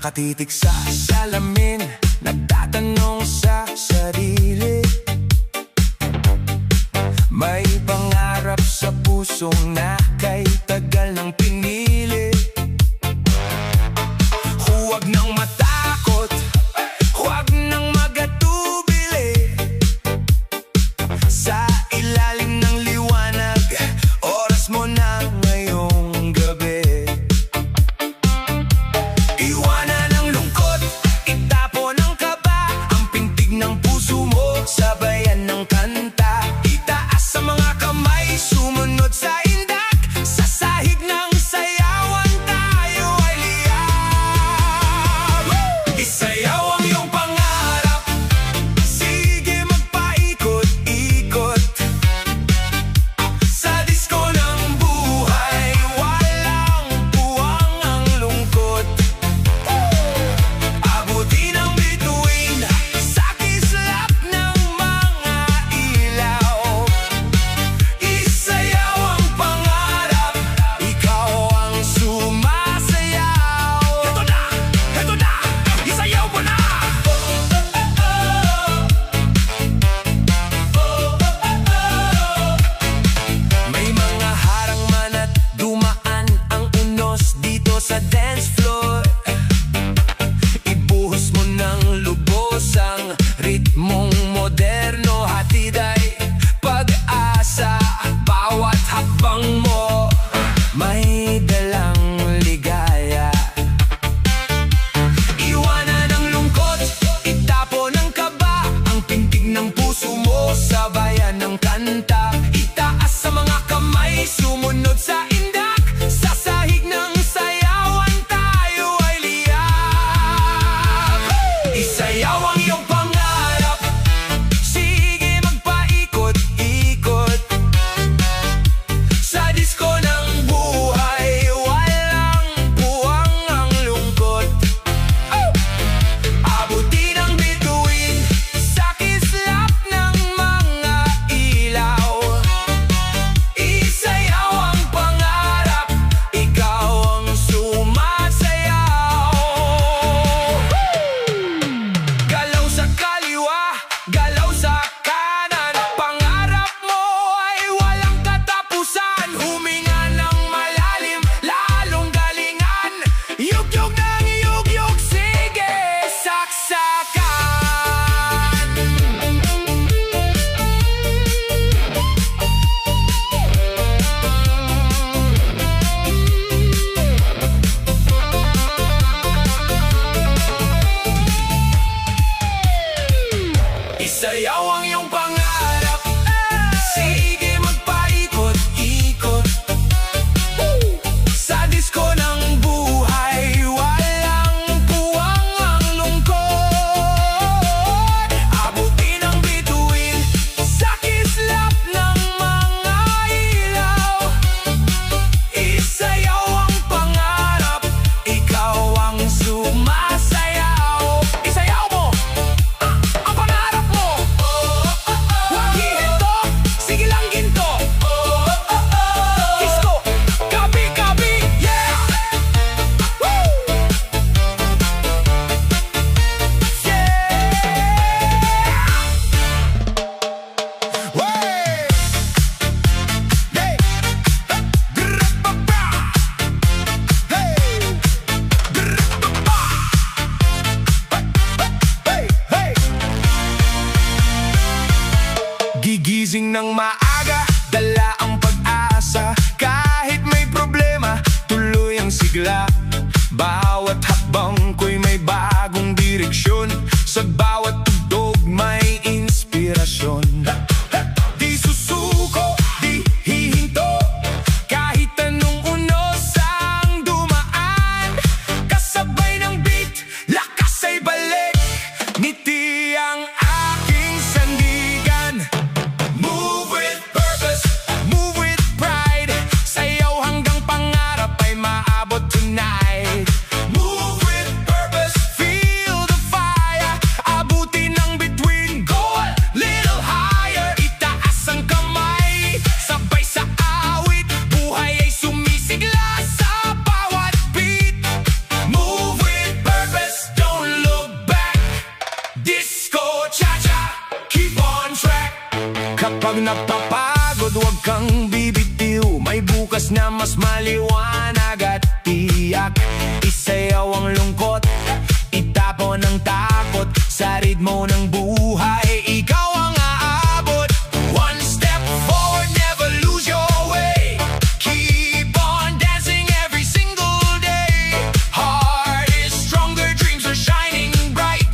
Nakatitig sa salamin, nagtatanong sa sarili. May pangarap sa puso na kay tagal ng pinili. Huwag nang matakot, huwag nang magatubili. Sa ilalim ng liwanag, oras mo na ngayong gabi. Iwanan ang lungkot, itapon ang kaba, ang pintig ng puso mo, sabayan ng kanta. Itaas sa mga kamay, sumunod sa indak, sa sahig ng sayawan tayo ay liyab. Isayaw ang iyong pangarap, sige magpaikot-ikot. Sa disko ng buhay, walang puwang ang lungkot. Abutin ang bituin, sa kislap ng mga ilaw. Isayaw ang pangarap, ikaw ang sumasayaw. Heto na, isayaw mo na! May mga harang man at dumaan ang unos dito sa dance floor. Ibuhos mo ng lubos ang ritmong moderno, hatid ay pag-asa. Bawat hakbang mo may dalang ligaya. Iwanan ang lungkot, itapon ang kaba, ang pintig ng puso mo, sabayan ng kanta. Itaas sa mga kamay, sumunod sa indak, sa sahig ng sayawan tayo ay liyab. Isayaw ang iyong pangarap, sige magpaikot-ikot. Sa disko ng buhay, walang puwang ang lungkot. Abutin ang bituin, sa kislap ng mga ilaw. Isayaw ang pangarap, ikaw ang sumasayaw. Galaw sa kaliwa, galaw sa kanan, pangarap mo ay walang katapusan. Huminga ng malalim, lalong galingan. Yugyug ng yugyug, sige saksakan. Isayaw ang iyong pangarap, sige magpaikot-ikot. Sa disko ng buhay, walang puwang ang lungkot. Abutin ang bituin, sa kislap ng mga ilaw. Isayaw ang pangarap, ikaw ang sumasayaw. Isayaw mo ang pangarap mo. Huwag hihinto, sige lang ginto. Disko, gabi-gabi, yeah! Woo! Yeah! Wey! Hey! Grr-pa-pa! Hey! Grr-pa-pa! Hey! Hey! Gigising ng maaga, dala ang pag-asa. Kahit may problema, tuloy ang sigla. Bawat hakbang ko'y may bagong direksyon. Sa bawat tugtog may inspirasyon. Di susuko, di hihinto, kahit anong unos ang dumaan. Kasabay ng beat, lakas ay balik, ngiti ang aking sandigan. Move with purpose, move with pride. Sayaw hanggang pangarap ay maabot tonight. Move with purpose, feel the fire. napapagod, huwag kang bibitiw. May bukas na mas maliwanag at tiyak. Isayaw ang lungkot, itapon ang takot. Sa ritmo ng buhay, ikaw ang aabot. One step forward, never lose your way. Keep on dancing every single day. Heart is stronger, dreams are shining bright.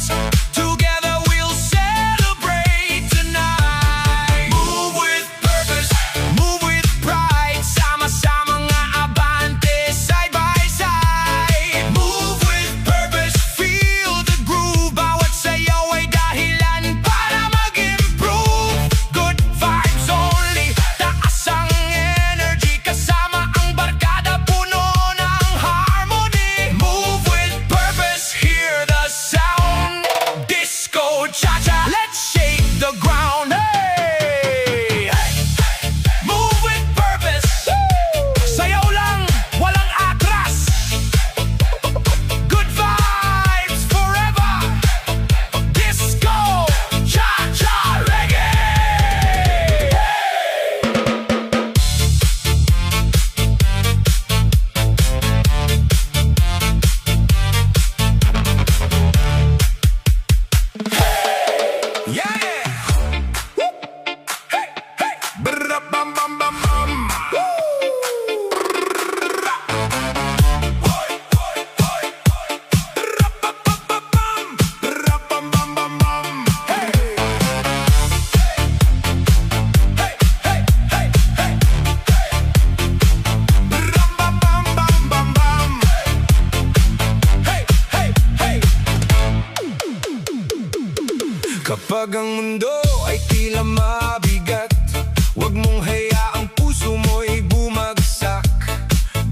Together we'll celebrate tonight. Move with purpose, move with pride. Sama-sama nga abante, side by side. Move with purpose, feel the groove. Bawat sayaw ay dahilan para mag-improve. Good vibes only, taas ang energy. Kasama ang barkada, puno ng harmony. Move with purpose, hear the sound. Disco cha-cha, let's shake the ground. Hey! Move with purpose. Sayaw lang, walang atras. Good vibes forever. Disco cha-cha reggae. Yeah! Hey, hey! Bra-bam-bam-bam-bam. Woo! Hoy, hoy, hoy, hoy. Ra-ba-ba-ba-bam. Ra-bam-bam-bam-bam. Hey! Hey, hey, hey, hey, hey. Ra-ba-bam-bam-bam-bam. Hey, hey, hey. Kapag ang mundo ay tila mabigat, huwag mong hayaang puso mo'y bumagsak.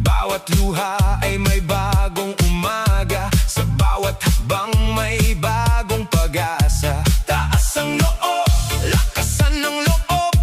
Bawat luha ay may bagong umaga. Sa bawat hakbang may bagong pag-asa. Taas ang loob, lakasan ng loob.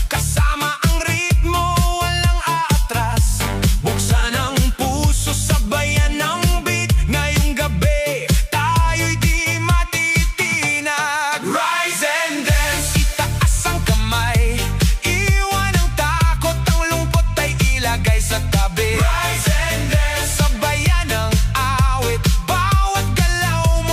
Kasama ang ritmo, walang aatras. Buksan ang puso, sabayan ng beat. Ngayong gabi, tayo'y di matitinag. Rise and dance, itaas ang kamay. Iwan ang takot, ang lungkot ay ilagay sa tabi. Rise and dance, sabayan ng awit. Bawat galaw mo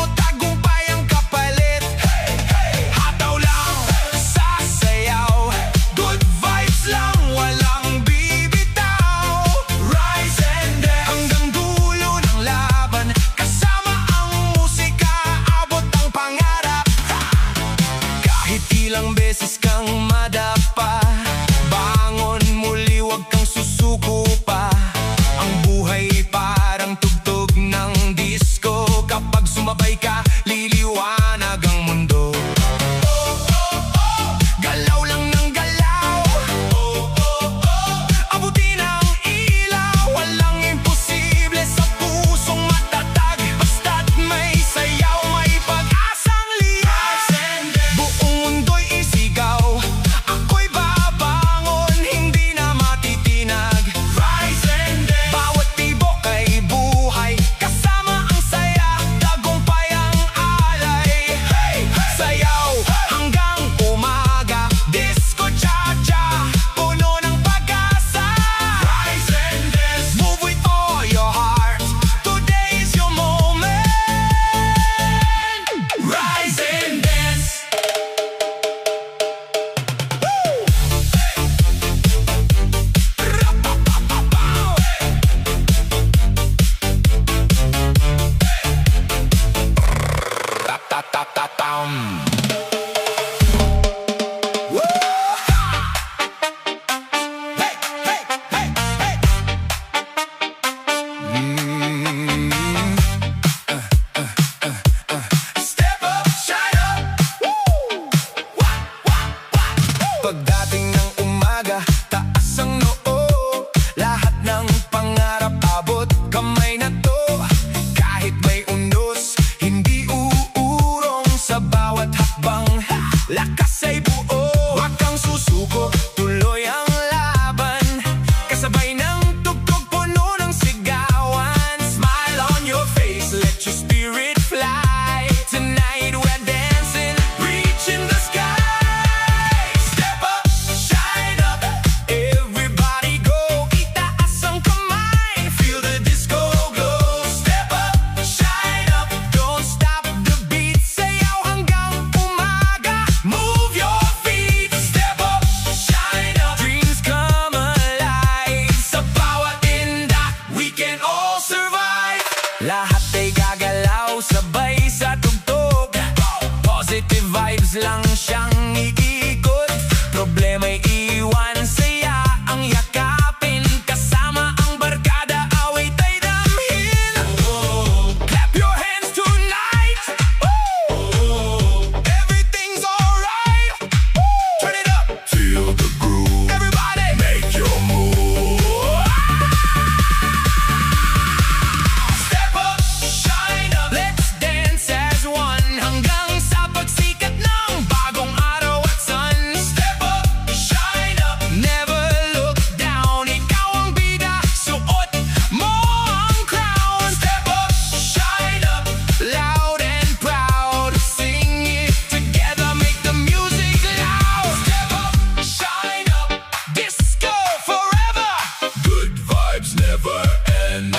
Lahat ay gagalaw sabay sa tugtog. Positive vibes lang siyang iikot. Problema'y iwan, saya ang yakapin. Kasama ang barkada, awit ay damhin. Clap your hands tonight. Everything's alright. Turn it up. Feel the groove. Everybody make your move. Step up, shine up. Let's dance as one hanggang sa pagsikat ng bagong araw at sun. Step up, shine up. Never look down. Ikaw ang bida, suot mo ang crown. Step up, shine up. Loud and proud. Sing it together, make the music loud. Step up, shine up. Disco forever. Good vibes never end.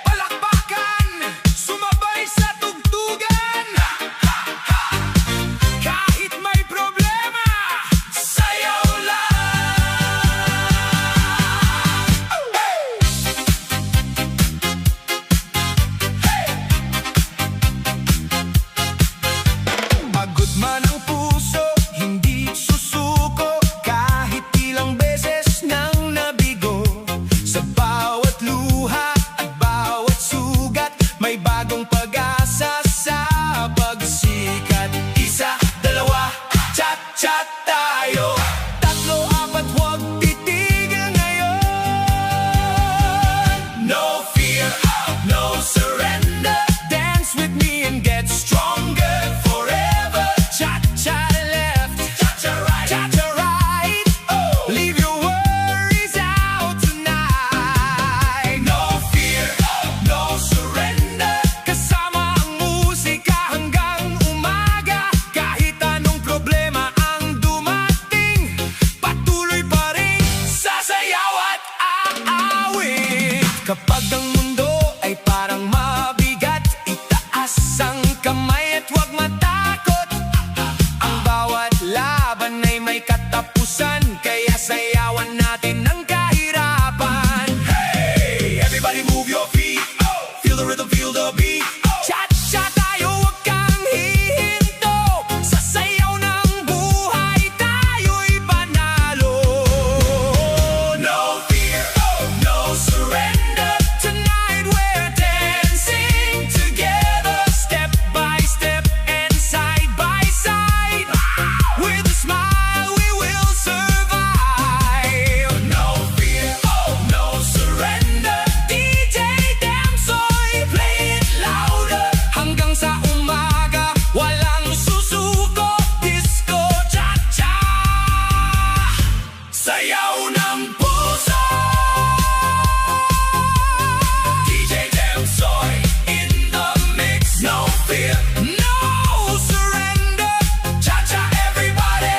Palakpakan, sumabay sa tugtugan. Kahit may problema, sayaw lang. Pagod man ang puso, hindi susuko. Kahit ilang beses nang nabigo. Sa bawat luha at bawat sugat, may bagong pag-asa sa pagsikat. Isa, dalawa, chat-chat tayo. Tatlo, apat, huwag titigil ngayon. No fear, no surrender. Dance with me and get stronger forever. Cha-cha left, cha-cha right, cha-cha right. Leave your worries out tonight. No fear, no surrender. Kasama ang musika hanggang umaga. Kahit anong problema ang dumating, patuloy pa rin sasayaw at aawit. Kapag ang mundo ay parang mabigat, itaas ang kamay at huwag matakot. Ang bawat laban ay may katapusan, kaya sayawan natin ang kahirapan. Hey, everybody move your feet. Feel the rhythm, feel the beat. Cha-cha tayo, huwag kang hihinto. Sa sayaw ng buhay, tayo'y panalo. No fear, no surrender. Tonight we're dancing together, step by step and side by side. With a smile we will survive. No fear, no surrender. DJ Damsoy, play it louder. Hanggang sa umaga, walang susuko. Disco cha-cha, sayaw ng puso. DJ Damsoy in the mix. No fear, no surrender. Cha-cha everybody.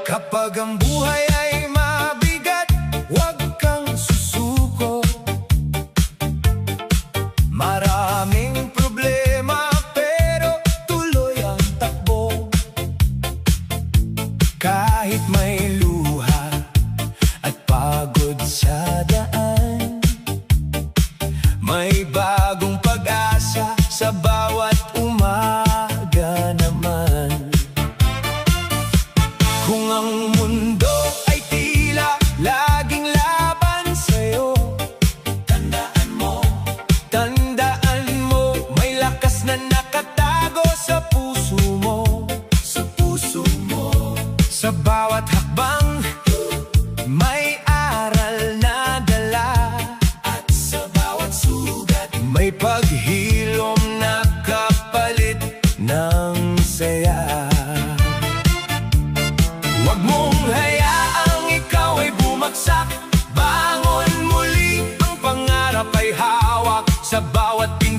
Kapag ang buhay ay mabigat, huwag kang susuko. Maraming problema pero tuloy ang takbo. Kahit may luha at pagod sa daan, may bagong pag-asa sa bawat umaga naman. Kung ang mundo ay tila laging laban sa'yo, tandaan mo, may lakas na nakatago sa puso mo. Sa puso mo. Sa bawat hakbang, may aral na dala. At sa bawat sugat, may paghilom na kapalit ng saya. Huwag mong hayaang ikaw ay bumagsak. Bangon muli, ang pangarap ay hawak sa bawat pinag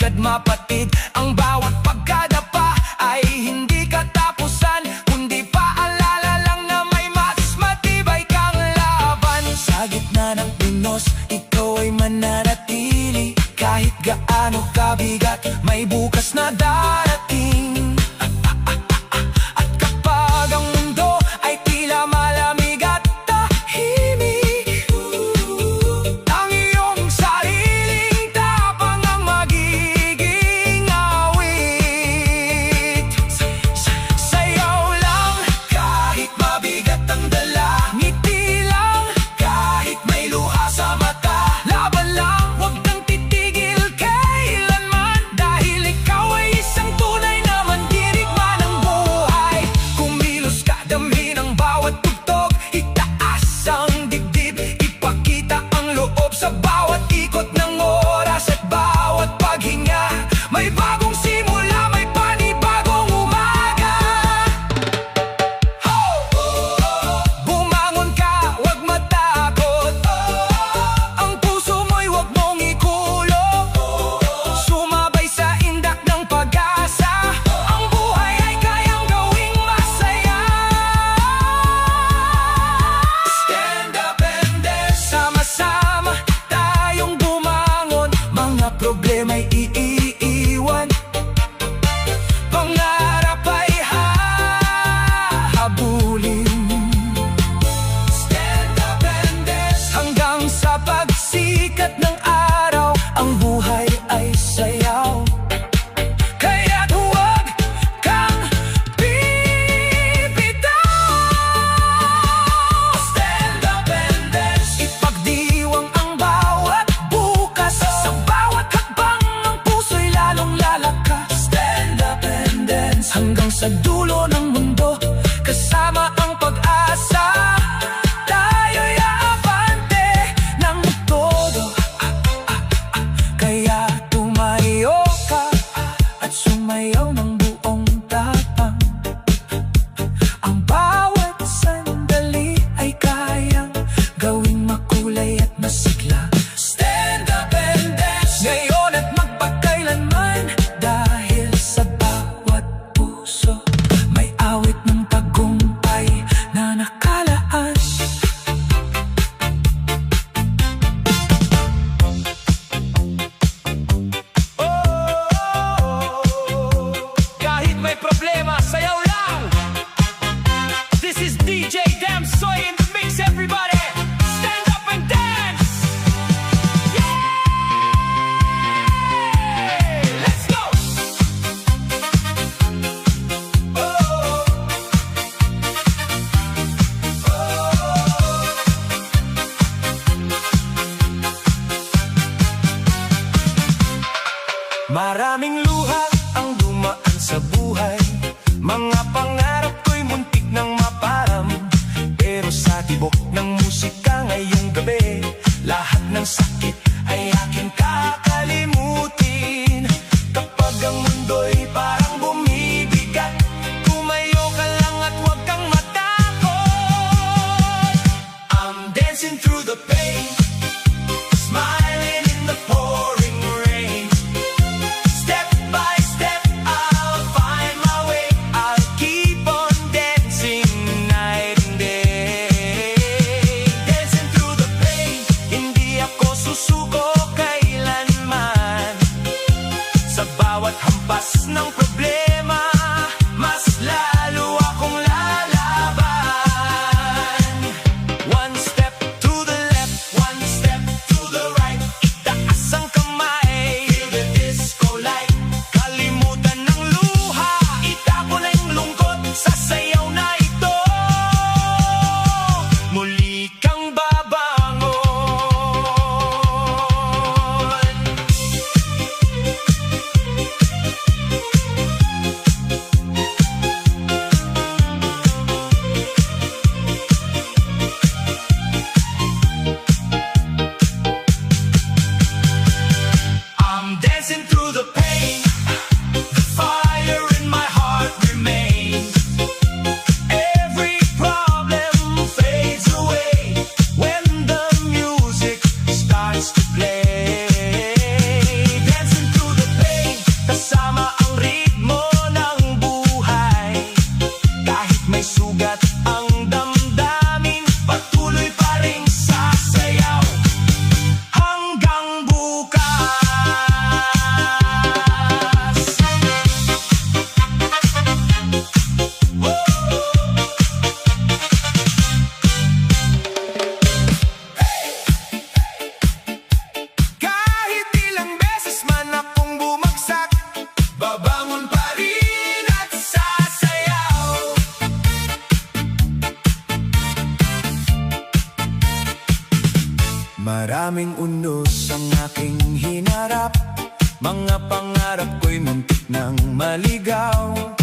agad mapatid. Ang bawat pagkadapa ay hindi katapusan, kundi paalala lang na may mas matibay kang laban. Sa gitna ng pinos, ikaw ay mananatili. Kahit gaano kabigat, may bukas na darating. At kapag ang mundo ay tila malamig at tahimik, ang iyong sariling tapang ang magiging awit. Sayaw lang kahit mabigat ang dala, ngiti lang kahit may luha sa mata. Laban lang, huwag kang titigil kailanman, dahil ikaw ay isang tunay na mandirigma ng buhay. Kumilos ka, damhin ang bawat tugtog, itaas ang dibdib, ipakita ang loob sa bawat ikot ng oras. At bawat paghinga, may bagong simula, may panibagong umaga. Bumangon ka, huwag matakot, ang puso mo'y huwag mong ikulong. Sumabay sa indak ng pag-asa, ang buhay ay kayang gawing masaya. Stand up and dance, sama-sama tayong bumangon. Mga problema'y iiwan, pangarap ay hahabulin. Stand up and dance, hanggang sa pagsikat ng araw, ang buhay ay sayaw. Kaya't huwag kang bibitaw. Stand up and dance, ipagdiwang ang bawat bukas. Sa bawat hakbang, ang puso'y lalong lalakas. Stand up and dance, hanggang sa dulo ng mundo, kasama ang pag-asa. Tayo'y aabante ng todo. Kaya tumayo ka at sumayaw ng buong tapang. Ang bawat sandali ay kayang gawing makulay at masigla. Stand up and dance, ngayon at magpakailanman, dahil sa bawat puso may awit ng tagumpay na nakalaan. Kahit may problema, sayaw lang. This is DJ Damsoy in the mix, everybody. Stand up and dance. Yay! Let's go. Maraming luha ang dumaan sa buhay, mga pangarap ko'y muntik nang maparam. Pero sa tibok ng musika ngayong gabi, lahat ng sakit ay aking kakalimutin. Kapag ang mundo'y parang bumibigat, tumayo ka lang at huwag kang matakot. I'm dancing through the pain, smiling in the pouring rain. Step by step, I'll find my way. I'll keep on dancing night and day. Dancing through the pain, hindi ako susuko kailanman. Sa bawat hampas ng problema, mas lalo akong lalaban. One step to the left, Maraming unos ang aking hinarap, mga pangarap ko'y muntik nang maligaw.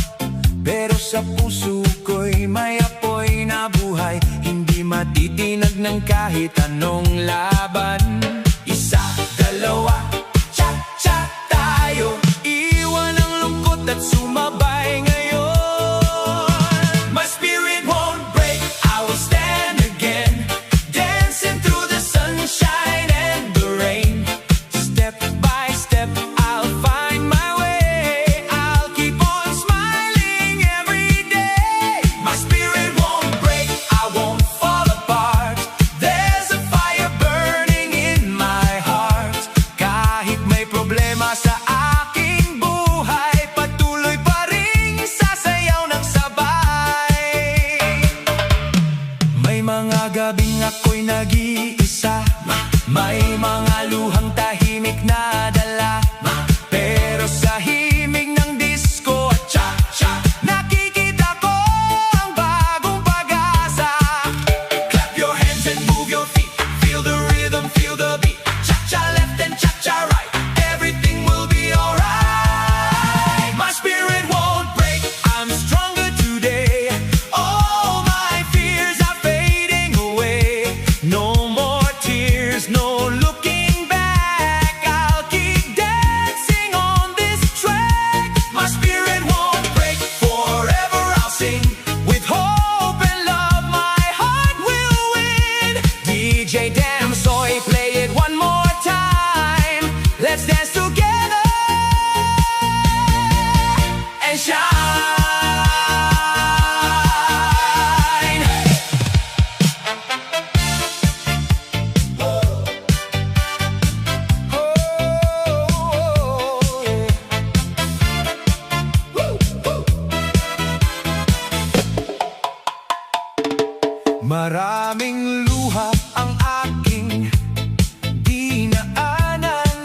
Pero sa puso ko'y may apoy na buhay, hindi matitinag ng kahit anong laban. Isa, dalawa, cha-cha tayo, iwan ang lungkot at sumabay ngayon. My spirit won't break, I will stand again, dancing through the sunshine and the rain. Step by step, I'll find my way, I'll keep on smiling every day. My spirit won't break, I won't fall apart, there's a fire burning in my heart. Kahit may problema sa aking buhay, patuloy pa ring sasayaw ng sabay. May mga gabing ako'y nag-iisa, may mga luhang tahimik na dala, pero sa himig ng disco at cha-cha, nakikita ko ang bagong pag-asa. Clap your hands and move your feet, feel the rhythm, feel the beat. Cha-cha left and cha-cha right, everything will be alright. My spirit won't break, I'm stronger today. All my fears are fading away. No more tears, no looking back, I'll keep dancing on this track. My spirit won't break, forever I'll sing. With hope and love, my heart will win. DJ Damsoy, play it one more time. Let's dance together and shine. Maraming luha ang aking dinaanan,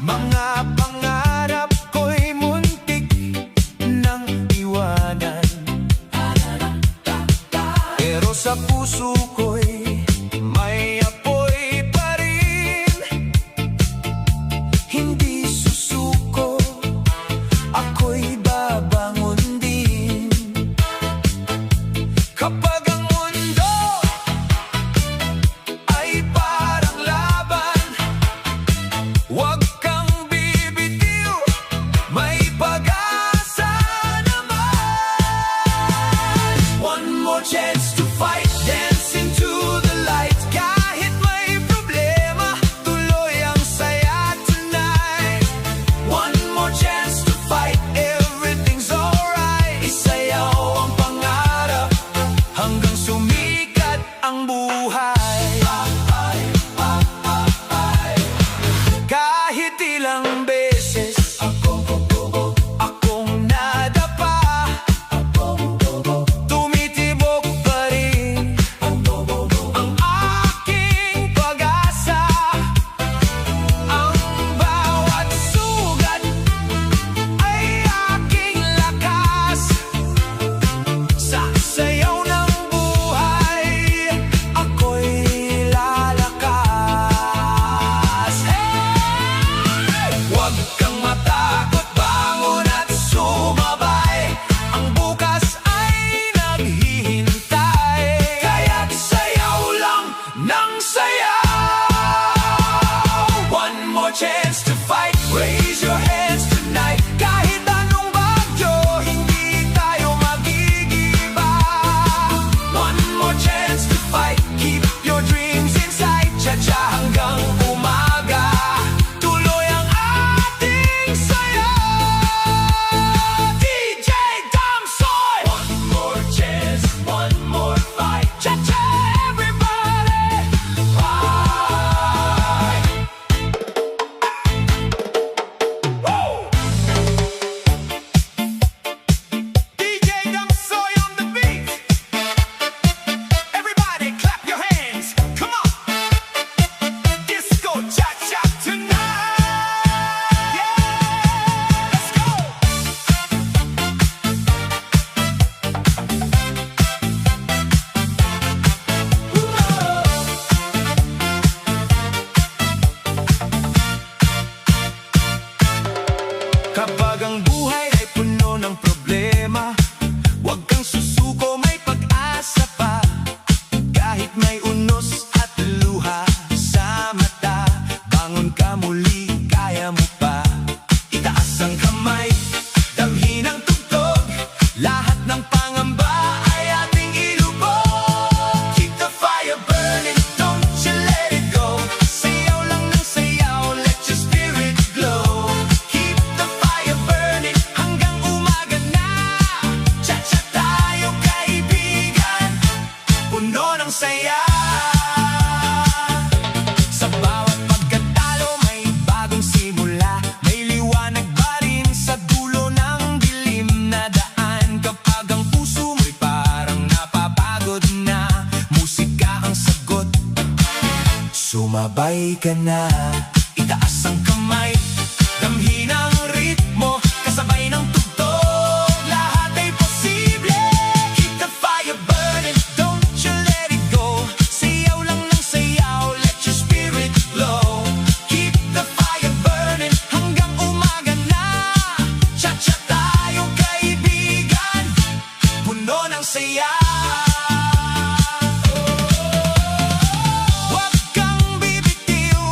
mga pangarap ko'y muntik nang iwanan. Pero sa puso ko'y may apoy pa rin, hindi susuko, ako'y babangon din. Kapag ang mundo ay parang laban, huwag kang bibitiw, may pag-asa naman. One more chance to fight, dance into the light. Kahit may problema, tuloy ang saya tonight. One more chance to fight, everything's alright. Isayaw ang pangarap hanggang sumikat ang buhay. Kahit ilang beses akong nadapa, tumitibok pa rin ang aking pag-asa. Ang bawat sugat ay aking lakas, sa sayaw ng buhay ako'y may unos at luha sa mata, bangon ka muli, kaya mo pa. Itaas ang kamay, damhin ang tugtog, lahat ng pangamba ay ating ilubog. Keep the fire burning, don't you let it go. Sayaw lang ng sayaw, let your spirit glow. Keep the fire burning hanggang umaga na. Cha-cha tayo kaibigan, puno ng saya. Sa bawat pagkatalo may bagong simula, may liwanag pa rin sa dulo ng dilim na daan. Kapag ang puso mo'y parang napapagod na, musika ang sagot, sumabay ka na. Itaas ang kamay, damhin ang ritmo, kasabay ng tugtog, lahat ay posible. Keep the fire burning, don't you let it go. Sayaw lang ng sayaw, let your spirit glow. Keep the fire burning hanggang umaga na. Cha-cha tayo kaibigan, puno ng saya. Huwag kang bibitiw,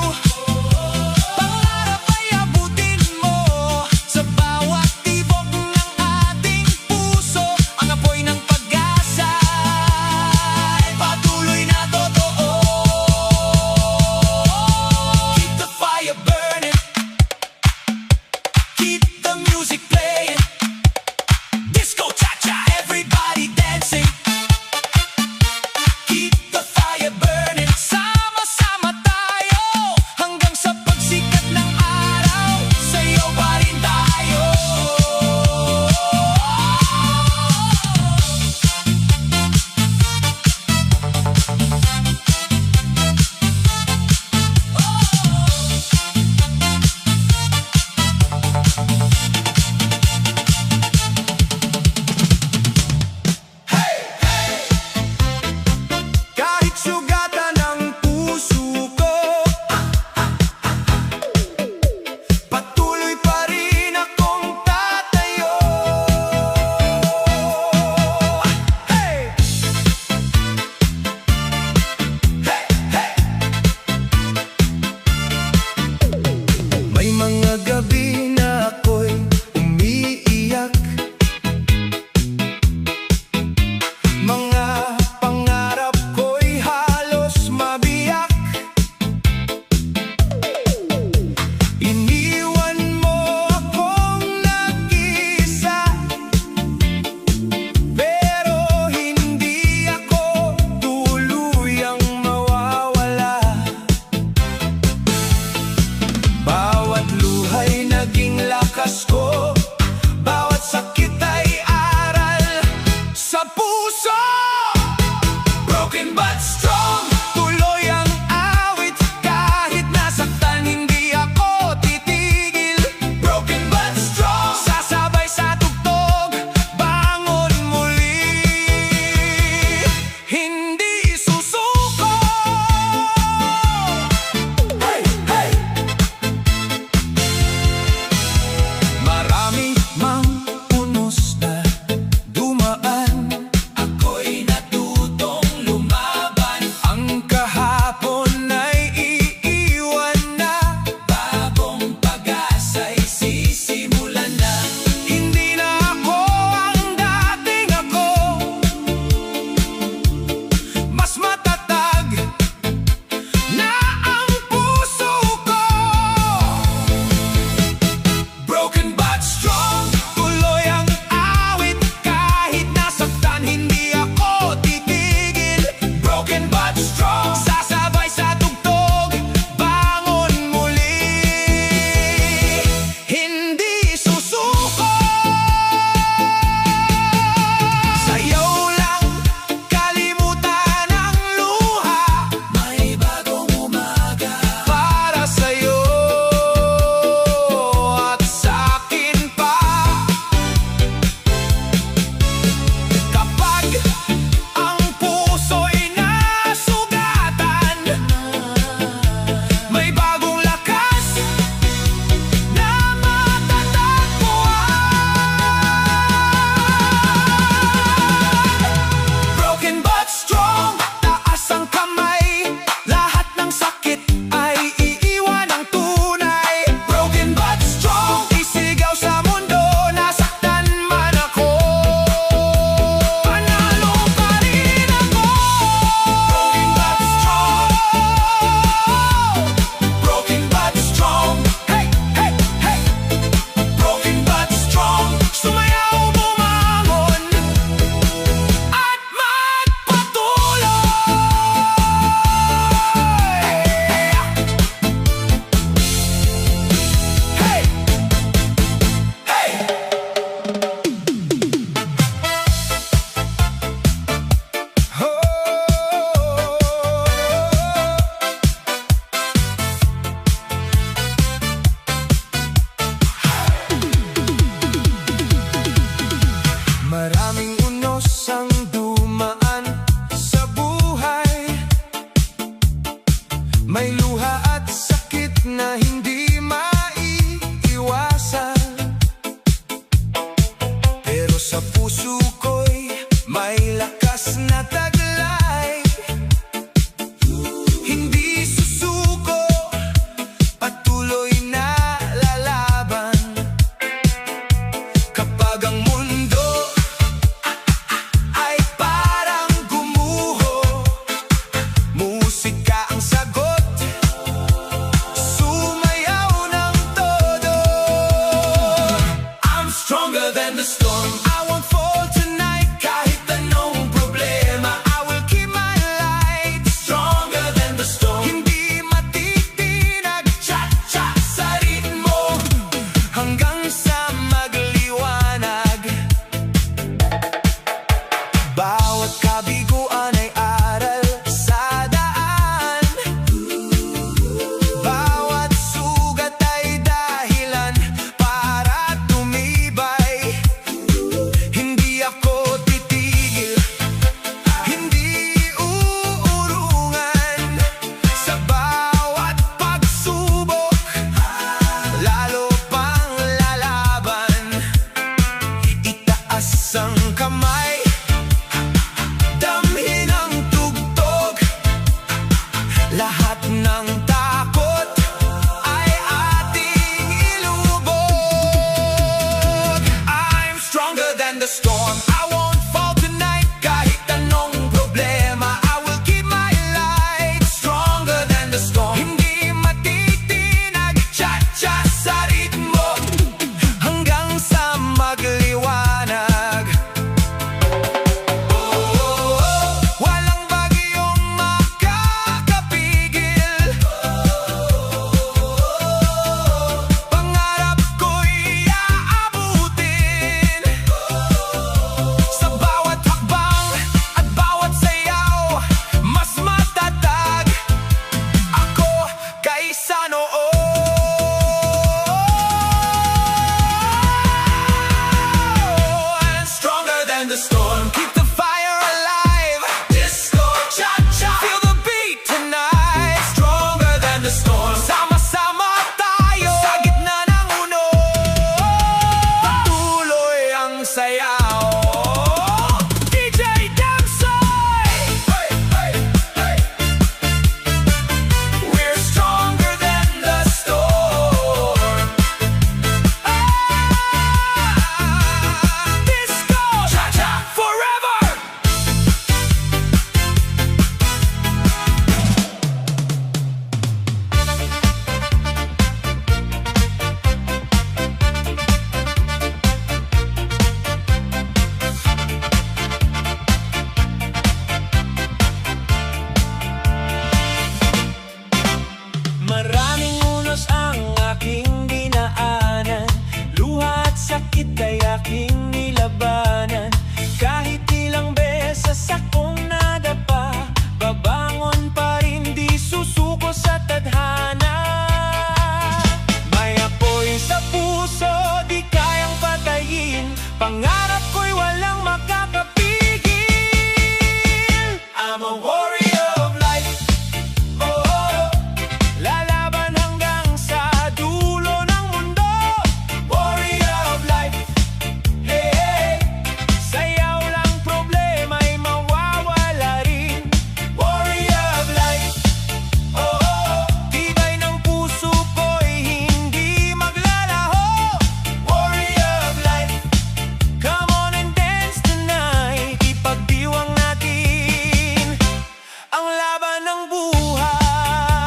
buhay.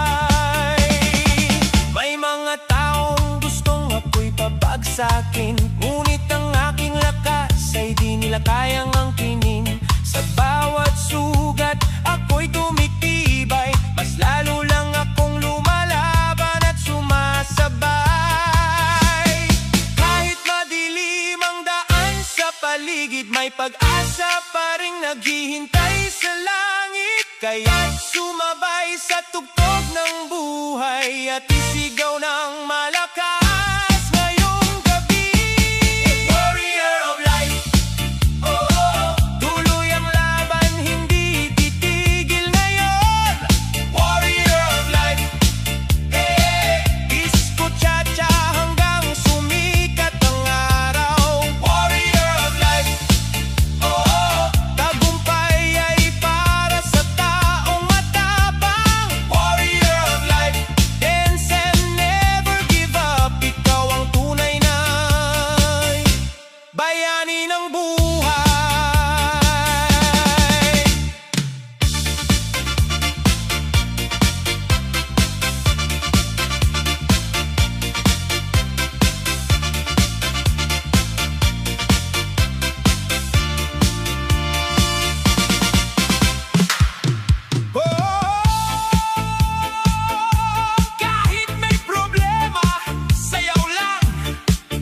May mga taong gustong ako'y pabagsakin, ngunit ang aking lakas ay di nila kayang angkinin. Sa bawat sugat ako'y tumitibay, mas lalo lang akong lumalaban at sumasabay. Kahit madilim ang daan sa paligid, may pag-asa pa rin naghihintay sa langit. Kaya't sumabay sa tugtog ng buhay at isigaw ng malakas ngayong gabi. Warrior of life, oh, oh. Tuloy ang laban, hindi titigil ngayon. Warrior of life, eh, disco cha-cha hanggang sumikat ang araw. Warrior of life, oh, oh. Tagumpay ay para sa taong matapang. Warrior of life, dance and never give up. Ikaw ang tunay na bayani ng buhay. Kahit may problema, sayaw lang.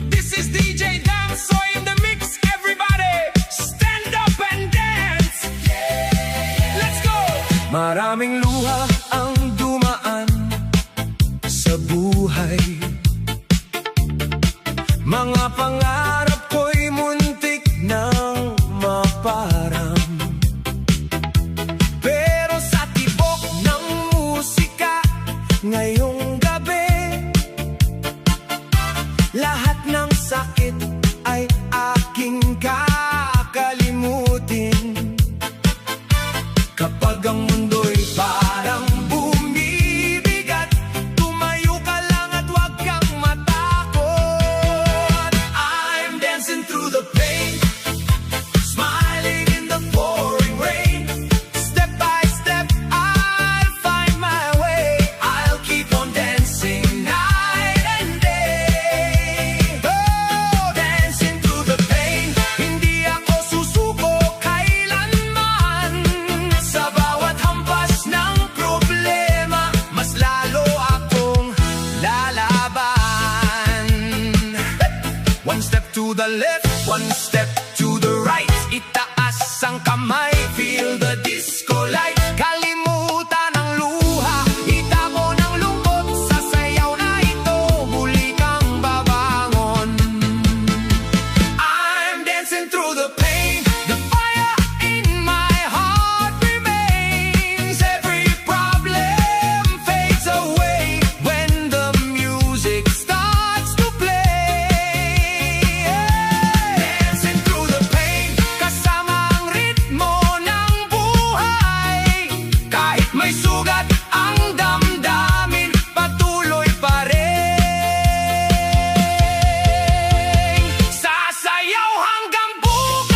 This is DJ Damsoy in the mix. Everybody, stand up and dance. Let's go! Maraming luha ang dumaan sa buhay. Mga pangarap ko'y muntik nang maparang. Pero sa tibok ng musika ngayong gabi, lahat ng sakit ay aking kakalimutin. Kapag ang mundo'y parang bumibigat, tumayo ka lang at huwag kang matakot. I'm dancing through the pain, smiling in the pouring rain. Step by step, I'll find my way. I'll keep on dancing night and day. Oh, dancing through the pain. Hindi ako susuko kailanman. Sa bawat hampas ng problema, mas lalo akong lalaban. One step to the left, one step to the right. Itaas ang kamay, feel the disco light. Kalimutan ang luha, itapon ang lungkot. Sa sayaw na ito, muli kang babangon. I'm dancing through the pain. The fire in my heart remains. Every problem fades away when the music starts to play. Dancing through the pain, kasama ang ritmo ng buhay. Kahit may sugat ang damdamin, patuloy pa rin. Sasayaw hanggang bukas.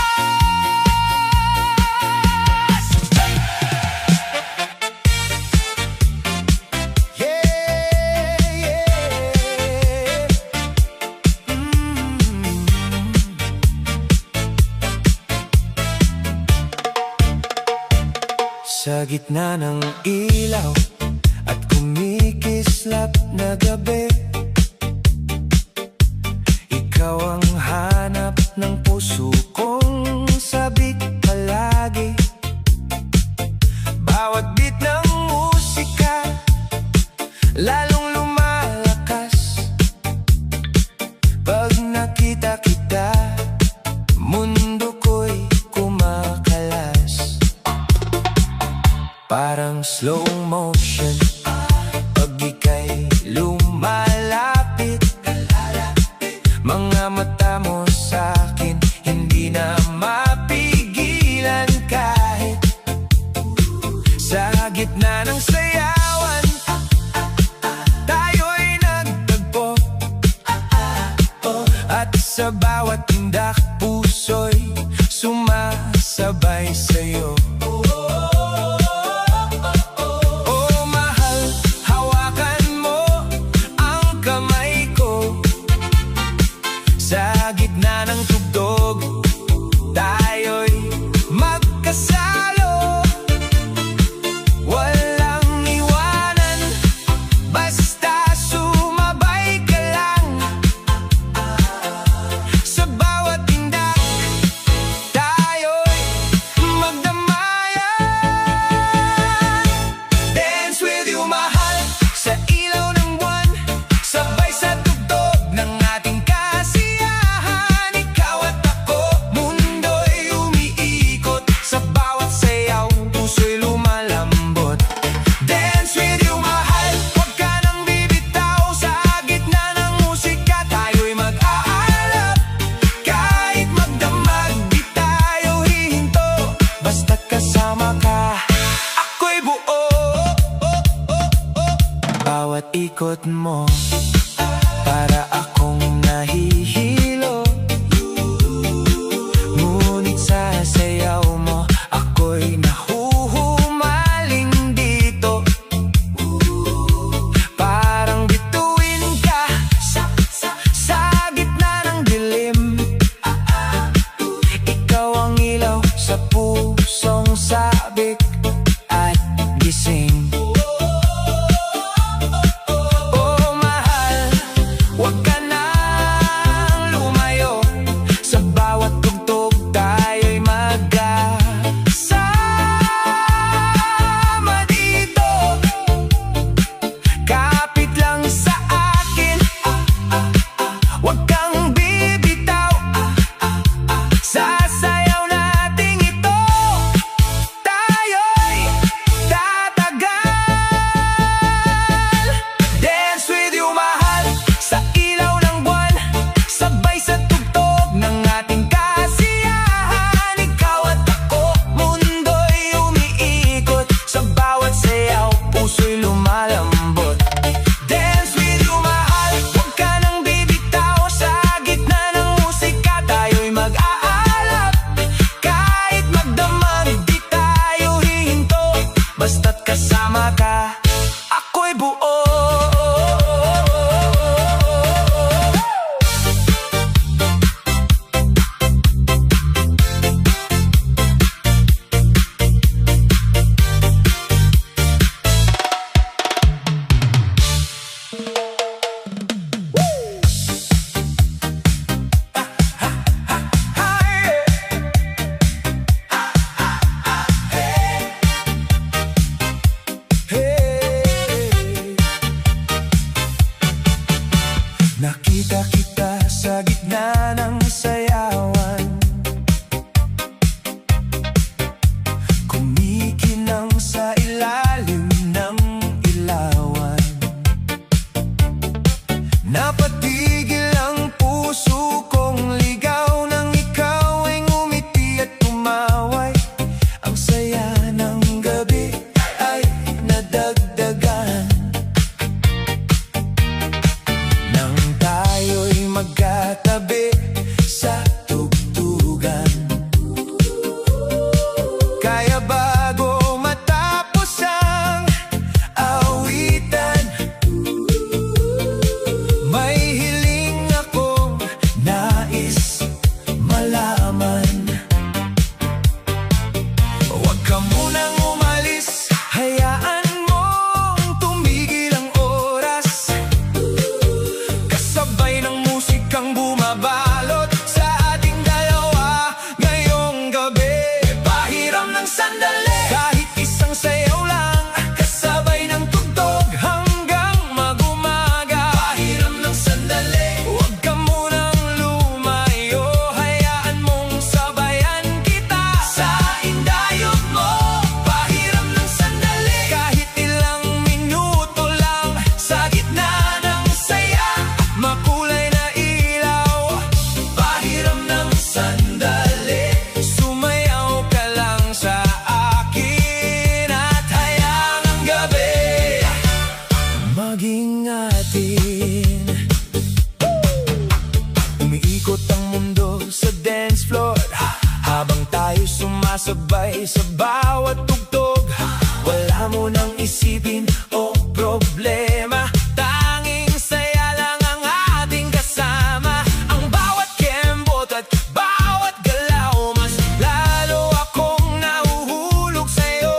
Sa gitna ng ilaw at kumikislap na gabi, ikaw ang hanap ng puso kong sabik palagi. Bawat beat ng musika lalong lumalakas. Pag nakita kita, mundo ko'y kumakalas. Parang slow motion pag ika'y lumalapit. Mga mata mo sa'kin hindi na mapigilan. Kahit sa gitna ng sayawan, tayo'y nagtagpo. At sa bawat tindak, puso'y sumasabay sa'yo. Oh, bawat ikot mo, para akong nahihilo. Ngunit sa sayaw mo, ako'y nahuhumaling dito. Parang bituin ka sa gitna ng dilim. Ikaw ang ilaw sa pusong sabik at gising. Oh mahal, huwag ka nang lumayo. Sa bawat tugtog tayo'y magkasama dito. Kapit lang sa akin, huwag kang bibitaw. Sasayaw natin ito, tayo'y tatagal. Dance with you, mahal, sa ilaw ng buwan, sabay sa tugtog ng ating kasiyahan. Ikaw at ako, mundo'y umiikot. Sa bawat sayaw, puso'y lumalambot. Dance with you, mahal, huwag ka nang bibitaw. Sa gitna ng musika, tayo'y mag-aalap. Kahit magdamag, di tayo hihinto. Basta't kasama ka, ako'y buo. Nakita kita sa gitna ng sayawan, kumikinang sa ilalim ng ilawan. Napatigil ang puso kong ligaw nang ikaw ay ngumiti at tumaway. Ang saya ng gabi ay nadagdagan nang tayo'y magkatabi sa tugtugan. Kaya bago matapos ang awitan, may hiling akong nais malaman. Huwag ka munang umalis, hayaan mong tumigil ang oras. Kasabay ng musikang bumabalot sa ating dalawa ngayong gabi. Pahiram ng sandali, kahit isang sayaw lang, kasabay ng tugtog hanggang mag-umaga. Pahiram ng sandali, huwag ka munang lumayo. Hayaan mong sabayan kita sa indayog mo. Pahiram ng sandali, kahit ilang minuto lang, sa gitna ng saya, makulay na ilaw. Pahiram ng sandali, sumayaw ka lang sa akin at hayaan ang gabi maging atin. Umiikot ang mundo sa dance floor, habang tayo sumasabay sa bawat tugtog. Wala mo nang isipin o problema, tanging saya lang ang ating kasama. Ang bawat kembot at bawat galaw, mas lalo akong nahuhulog sa'yo.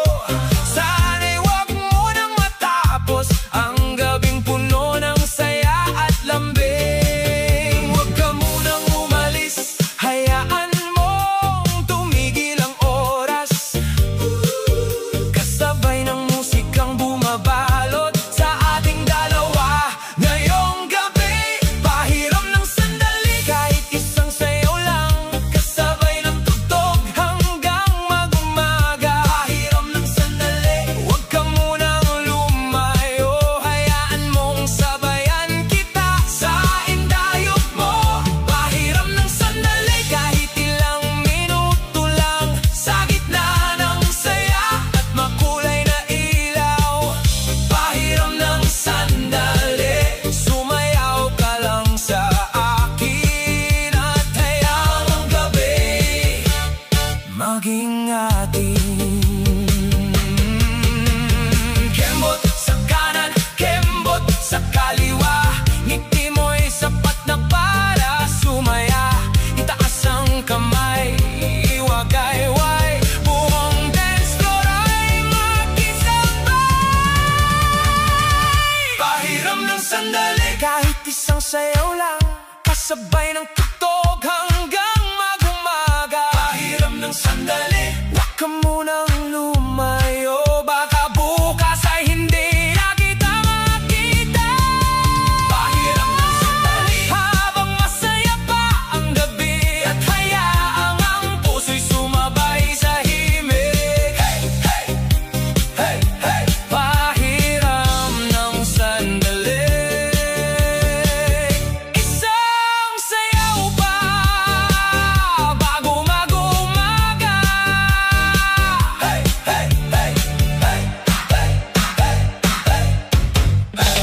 Sana'y wag mo nang matapos ang gabing puno ng saya at lambing. Huwag ka munang umalis, hayaan mong tumigil ang oras. Kasabay ng musikang bumaba, sandali. Kahit isang sayaw lang, kasabay ng tugtog hanggang mag-umaga. Pahiram ng sandali, wag ka munang lumayo. Baka bukas ay hindi na kita makita. Pahiram ng sandali, habang masaya pa ang gabi, at hayaang ang puso'y sumabay sa himig. Hey, hey, hey, hey. Pahiram ng sandali, isang sayaw pa bago mag-umaga. Hey, hey, hey, hey, hey, hey, hey, hey.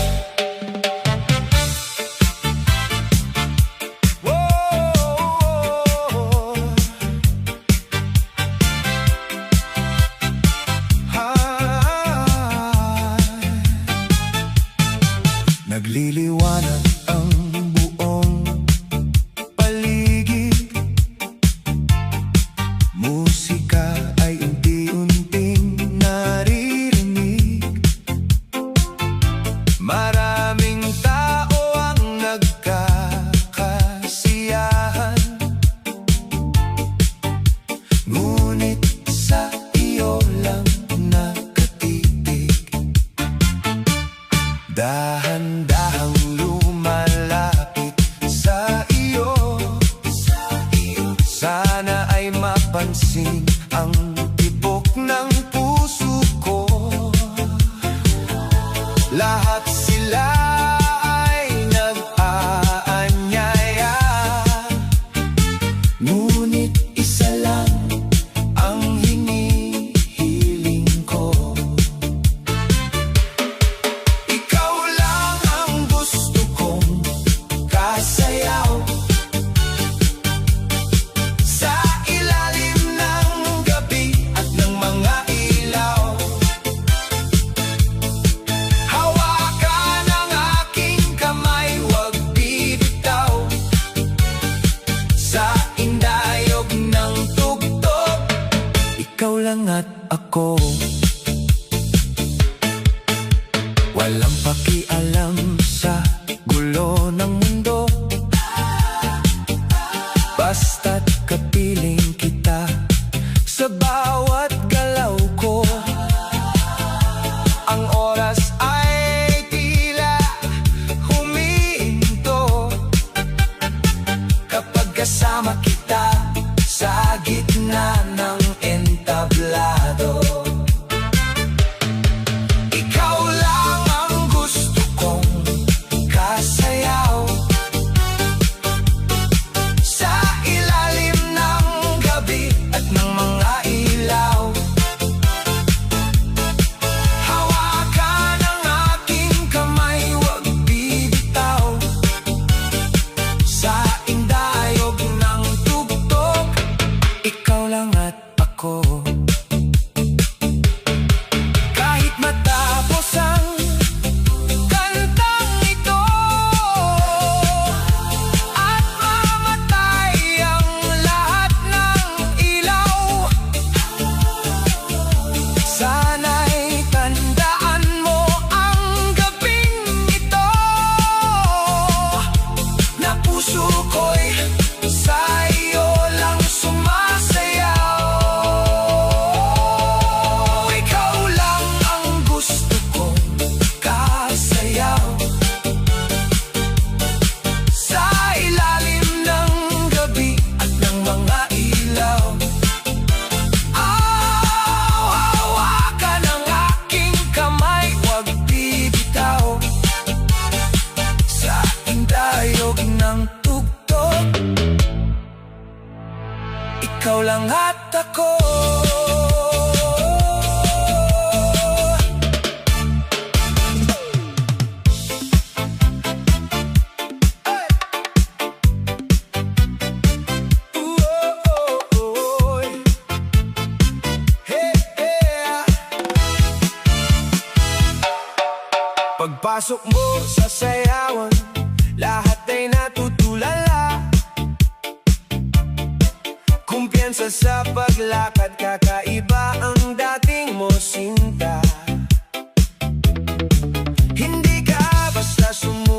Nagliliwanag ang buong paligid. Musika ay unti-unting naririnig. Maraming tao ang nagkakasiyahan, ngunit sa iyo lang nakatitig. Dahan-dahang lumalapit sa iyo. Sana ay mapansin ang tibok ng puso ko. Lahat sila ay nag-aanyaya, ngunit isa lang ang hinihiling ko. Ikaw lang ang gusto kong kasayaw sa ilalim ng gabi at ng mga ilaw. Hawakan ang aking kamay, huwag bibitaw sa indayog ng tugtog. Ikaw lang at ako, walang pakialam sa gulo ng mundo. Basta't kapiling kita sa bawat galaw ko. Ang oras ay tila humihinto kapag kasama kita sa gitna ng entablado. Ikaw lang ang gusto kong kasayaw sa ilalim ng gabi at ng mga ilaw. Hawakan ang aking kamay, huwag bibitaw sa indayog ng tugtog. Ikaw lang at ako. Kahit matapos ang kantang ito at mamatay ang lahat ng ilaw, sana'y tandaan mo ang gabing ito, na puso ko'y sa iyo lang sumasayaw. Ikaw lang ang gusto kong kasayaw sa ilalim ng gabi at ng mga ilaw. Hawakan ang aking kamay, huwag bibitaw sa indayog ng tugtog. Ikaw lang at ako. Pagpasok mo sa sayawan, lahat ay natutulala. Kumpiyansa sa paglakad, kakaiba ang dating mo, sinta. Hindi ka basta sumusunod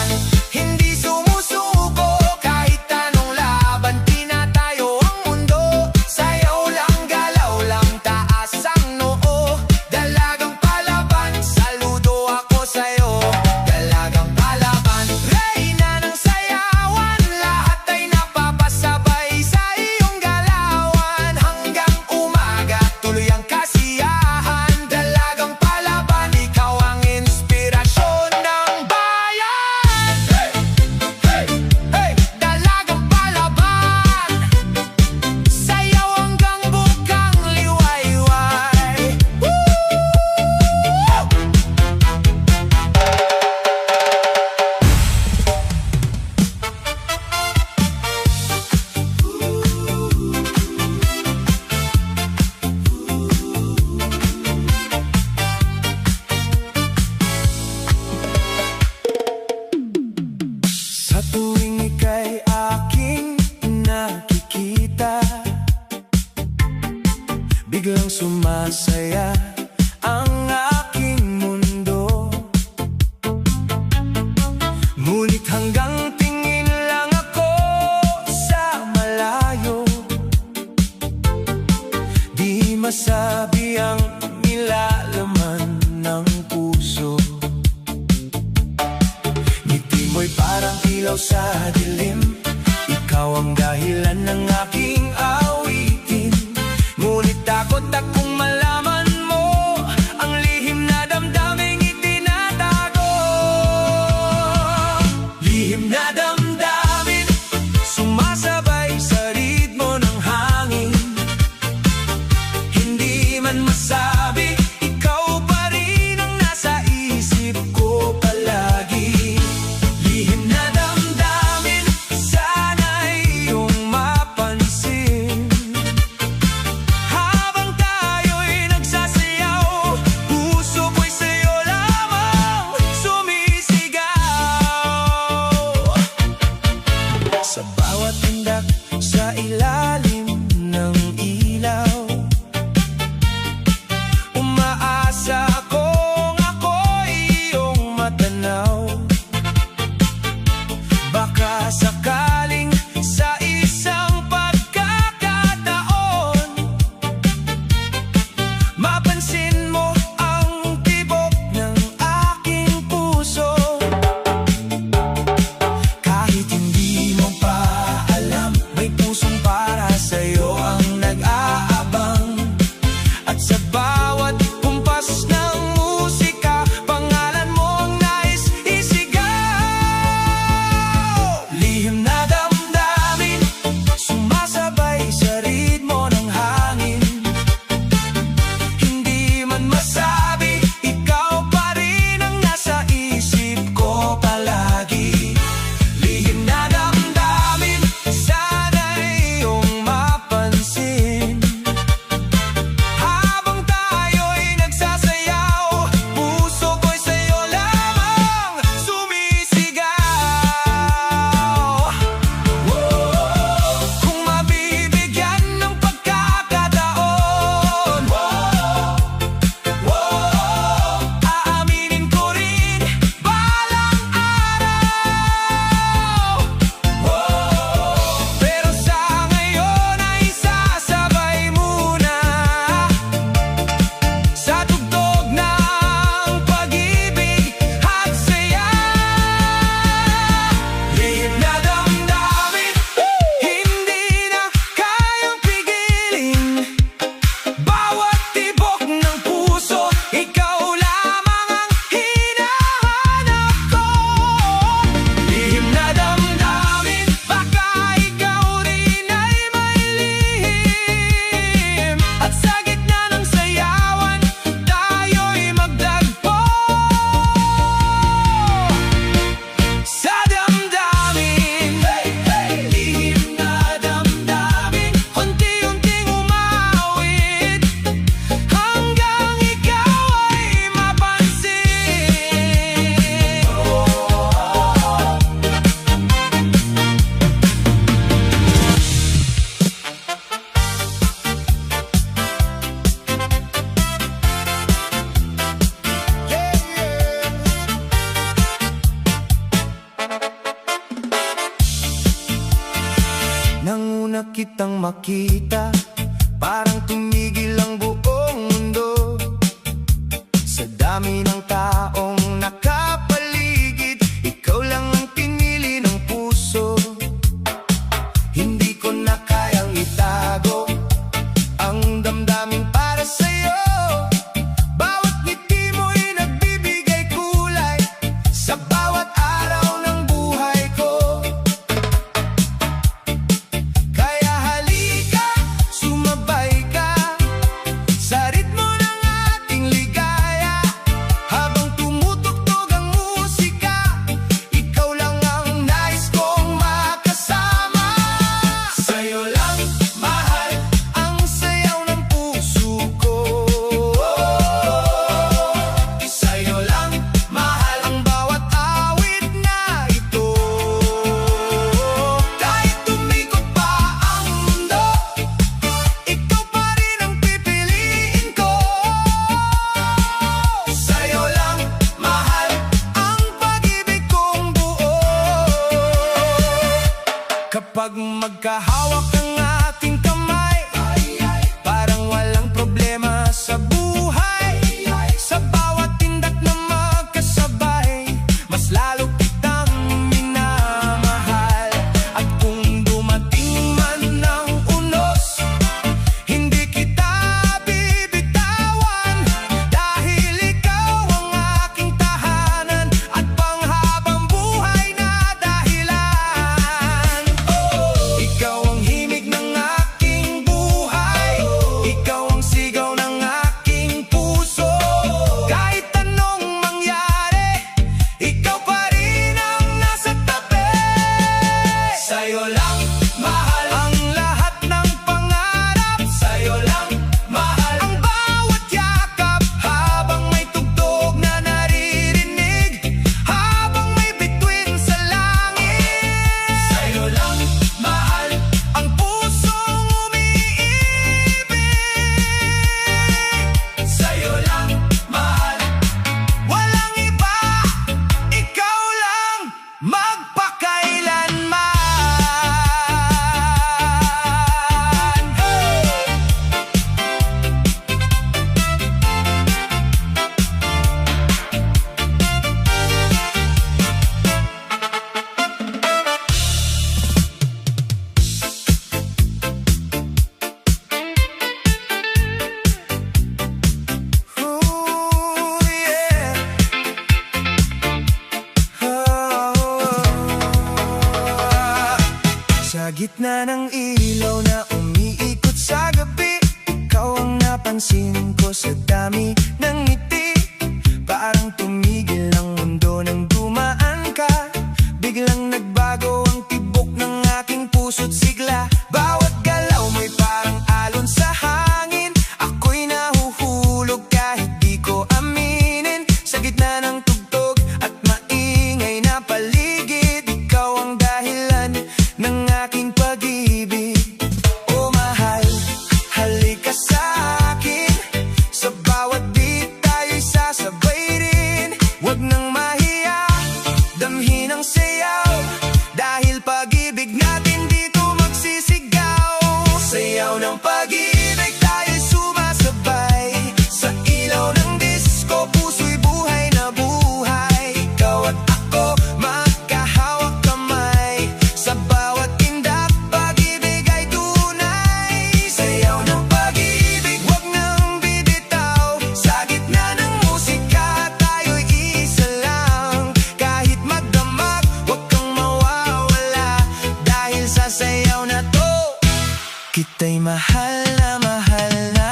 palaban, hindi sumusuko kahit anong laban. Tinatayo ang mundo, sayaw lang, galaw lang, taas ang noo. Dalagang palaban, saludo ako sa'yo. Dalagang palaban, reyna ng sayawan, lahat ay napapasabay sa iyong galawan. Hanggang umaga, tuloy ang kasiyahan. Dalagang palaban, ikaw ang inspirasyon ng bayan. Hey! Hey! Dalagang palaban, sayaw hanggang bukang liwayway. Woo! Sa tuwing ika'y aking nakikita, biglang sumasaya ang aking mundo. Ngunit hanggang tingin lang ako sa malayo, di masabi ang nilalaman ng puso. Ngiti mo'y parang ilaw sa dilim, ikaw ang dahilan ng aking awitin. Ngunit takot akong malaman mo ang lihim na damdaming itinatago. Lihim na damdamin, sumasabay sa ritmo ng hangin. Hindi man masabi, ikaw pa rin ang nasa isip ko palagi. Lihim na damdamin, sana iyong mapansin. kitang makita, parang tumigil ang buong mundo. Sa dami ng taong nakapaligid, ikaw lang ang pinili ng puso. Hindi ko na kayang itago ang damdamin para sa'yo. Bawat ngiti mo'y nagbibigay kulay sa bawat araw ng buhay ko. Kaya halika, sumabay ka sa ritmo ng ating ligaya. Habang tumutugtog ang musika, ikaw lang ang nais kong makasama. Sa'yo lang, mahal, ang sayaw ng puso ko. Sa'yo lang, mahal, ang bawat awit na ito. Kahit tumikot pa ang mundo, ikaw pa rin ang pipiliin ko. Sa'yo lang, mahal, ang pag-ibig kong buo. Kapag magkahawak ang ating kamay, parang walang problema sa buhay. Sa bawat tindak na magkasabay, mas lalo kitang minamahal. At kung dumating man ng unos, hindi kita bibitawan. Dahil ikaw ang aking tahanan at panghabang buhay na dahilan. Ikaw ang himig ng aking buhay, ikaw ang sigaw ng aking puso. Kahit anong mangyari, ikaw pa rin ang nasa tabi. Sa'yo lang, mahal, ang lahat ng pangarap. Sa'yo lang, mahal, ang bawat yakap. Habang may tugtog na naririnig, habang may bituin sa langit. Sa'yo lang, mahal, ang pusong umiibig. Sa'yo lang, mahal, walang iba, ikaw lang magpakailanman. Ooh, yeah. Sa gitna ng ilaw na umiikot sa gabi, ikaw ang napansin ko sa dami ng ngiti. Parang tumigil ang mundo nang dumaan ka. Biglang nagbago ang tibok ng aking puso't sigla. Bawat galaw mo'y parang alon sa hangin. Ako'y nahuhulog kahit di ko aminin. Sa gitna ng tugtog at maingay na paligid, ikaw ang dahilan ng aking pag-ibig. Oh mahal, halika sa akin. Sa bawat beat tayo'y sasabay rin. Huwag nang mahiya, damhin ang sayaw. Dahil pag-ibig natin dito magsisigaw. Sayaw ng pag-ibig, tayo'y sumasabay. Sa ilaw ng disco, puso'y buhay na buhay. Ikaw at ako, magkahawak kamay. Sa bawat tindak, pag-ibig ay tunay. Sayaw ng pag-ibig, huwag nang bibitaw. Sa gitna ng musika, tayo'y isa lang. Kahit magdamag, huwag kang mawawala. Dahil sa sayaw na to, kita'y mahal na mahal na.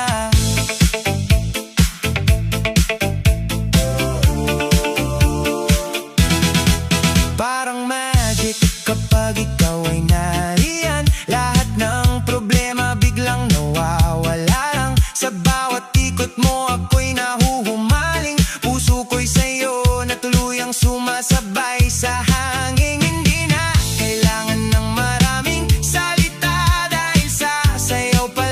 Parang magic kapag ikaw ay nariyan. Lahat ng problema biglang nawawala lang. Sa bawat ikot mo ako'y nahuhumaling. Puso ko'y sa'yo na tuluyang sumasabay sa hangin. Hindi na kailangan ng maraming salita, dahil sa sayaw pa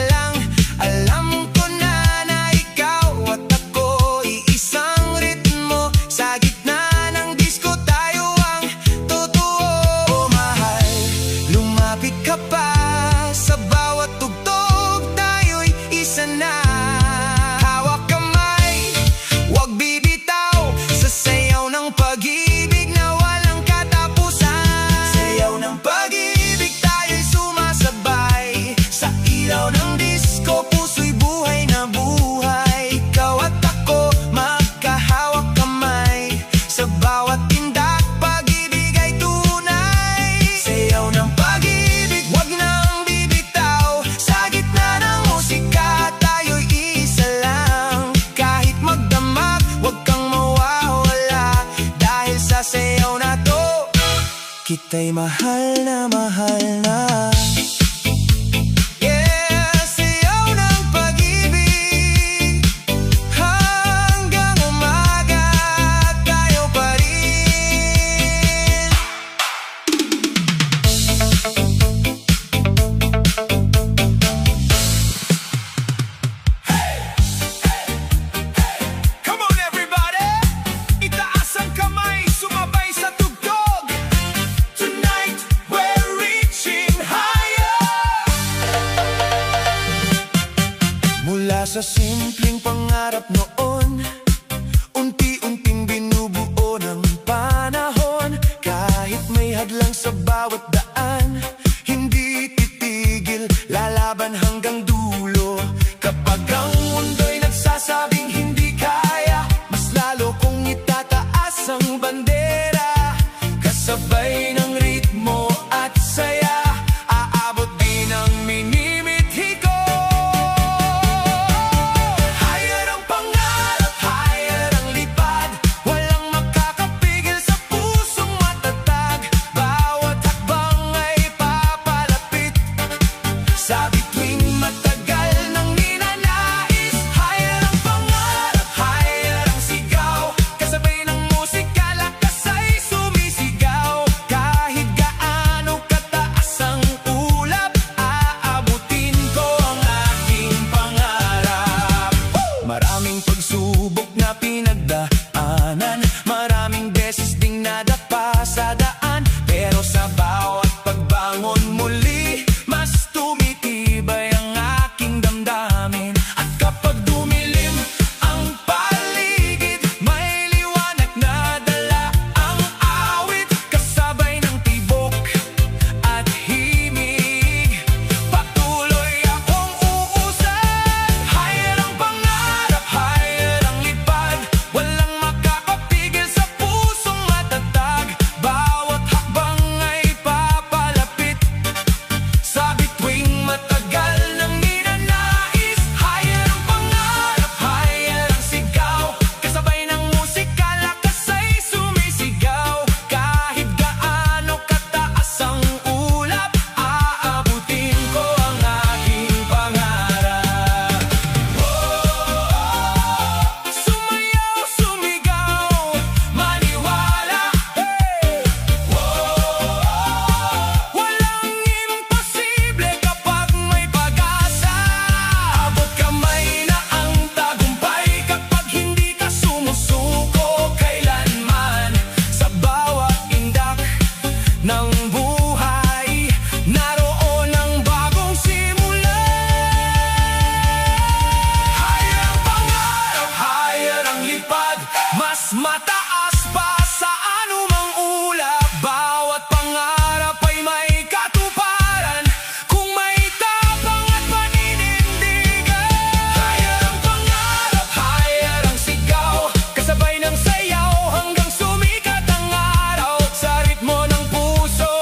kita'y mahal na. Yeah, siyaw ng pag-ibig hanggang umaga tayo pa rin. Come on everybody, itaas ang kamay, sumabay sa tugtog. Tonight we're reaching higher. Mula sa simpleng pangarap noon, unti-unting binubuo ng panahon. Kahit may hadlang sa bawat daan, hindi titigil, lalaban hanggang dulo. Kapag ang mundo'y nagsasabing hindi kaya, mas lalo kong itataas ang bandera. Kasabay ng ritmo at saya, aabot din ang minimithi ko. Higher ang pangarap, higher ang lipad, walang makakapigil sa pusong matatag. Bawat hakbang ay papalapit sa bituing matagal ng ninanais. Higher ang pangarap, higher ang sigaw, kasabay ng musika, lakas ay sumisigaw. Kahit gaano kataas ang ulap, aabutin ko ang aking pangarap. Maraming pagsubok na pinagdaanan, maraming beses ding nadapa sa daan, pero sa bawat pagbangon muli, mas tumitibay ang aking damdamin. At kapag dumilim ang paligid, may liwanag na dala ang awit, kasabay ng tibok at himig. Patuloy akong uusad. Higher ang pangarap, higher ang lipad, walang makakapigil sa pusong matatag. Bawat hakbang ay papalapit sa bituing matagal ng ninanais. Higher ang pangarap, higher ang sigaw, kasabay ng musika, lakas ay sumisigaw. Kahit gaano kataas ang ulap, aabutin ko ang aking pangarap. Sumayaw, sumigaw, maniwala. Walang imposible kapag may pag-asa. Abot kamay na ang tagumpay kapag hindi ka sumusuko kailanman. Sa bawat indak ng buhay, naroon ang bagong simula. Higher ang pangarap, higher ang lipad, mas mataas pa sa anumang ulap. Bawat pangarap ay may katuparan kung may tapang at paninindigan. Higher ang pangarap, higher ang sigaw, kasabay ng sayaw hanggang sumikat ang araw. Sa ritmo ng puso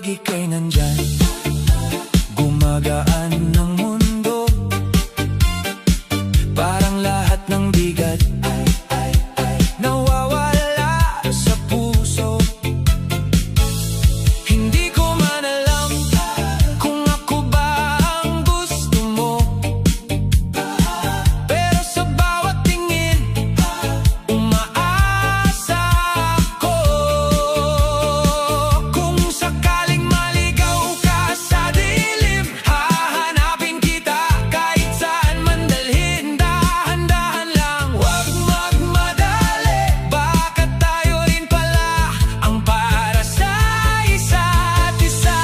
ika'y nandyan, gumagaan ng mundo. Parang lahat ng bigat nawawala sa puso. Hindi ko man alam kung ako ba ang gusto mo, pero sa bawat tingin umaasa ako. Kung sakaling maligaw ka sa dilim, hahanapin kita kahit saan man dalhin. Dahan-dahan lang, wag magmadali, baka tayo rin pala ang para sa isa't isa.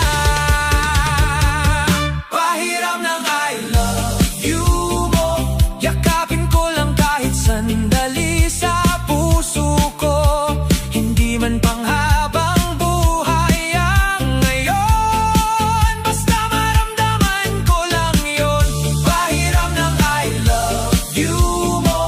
Pahiram ng I love you mo, yakapin ko lang kahit sandali sa puso ko. Hindi man panghabang buhay ang ngayon, basta maramdaman ko lang yun. Pahiram ng I love you mo,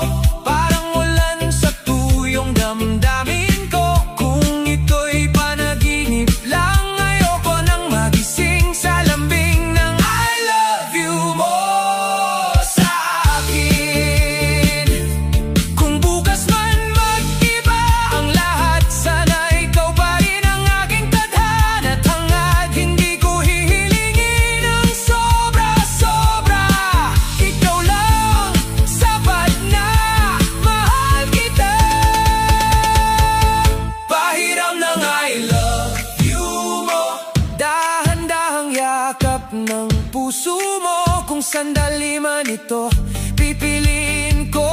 parang ulan sa tuyong damdamin ko. Kung ito'y panaginip lang, ayoko nang magising sa lambing ng I love you mo sa akin. Kung bukas man mag-iba ang lahat, sana ikaw pa rin ang aking tadhana at hangad. Hindi ko hihilingin ang sobra-sobra, ikaw lang sapat na mahal kita. Pahiram ng I love you mo, dahan-dahang yakap ng puso mo. Kung sandali man ito, pipiliin ko